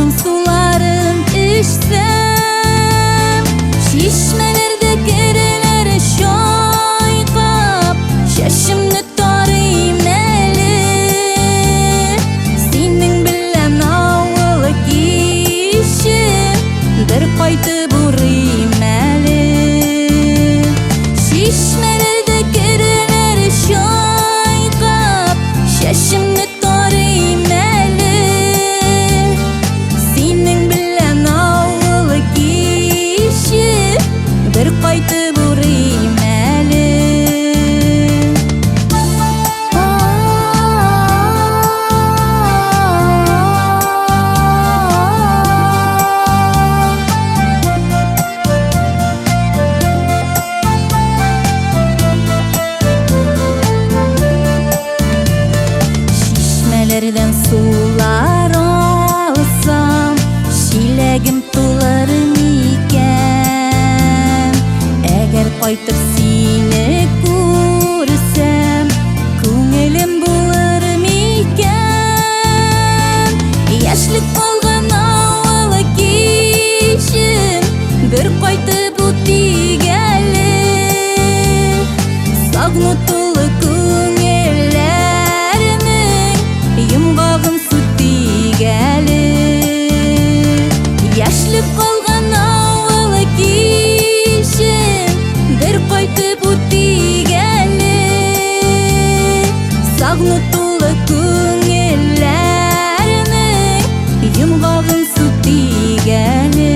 Язгым суларын ичсем, чишмелерде керелер чайкап, чәчемне тарыйм әле. Синең белән авыл киче, бер кайтып урыйм әле. Чишмелерде керелер чайкап, чәчемне тарыйм әле. Синең белән авыл киче, бер кайтып урыйм әле. Чишмәләрдән сулар алсам, чиләгем тулыр микән? Әгәр кайтып сине күрсәм, күңелем булыр микән? Яшьлек калган авыл кичен, бер кайтып үтик әле. Сагыну тулы күңелләрнең йомгагын сүтик әле. Яшьлек калган авыл кичен, бер кайтып үтик әле. Сагыну тулы күңелләрнең йомгагын сүтик әле.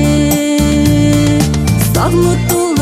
Сагыну тулы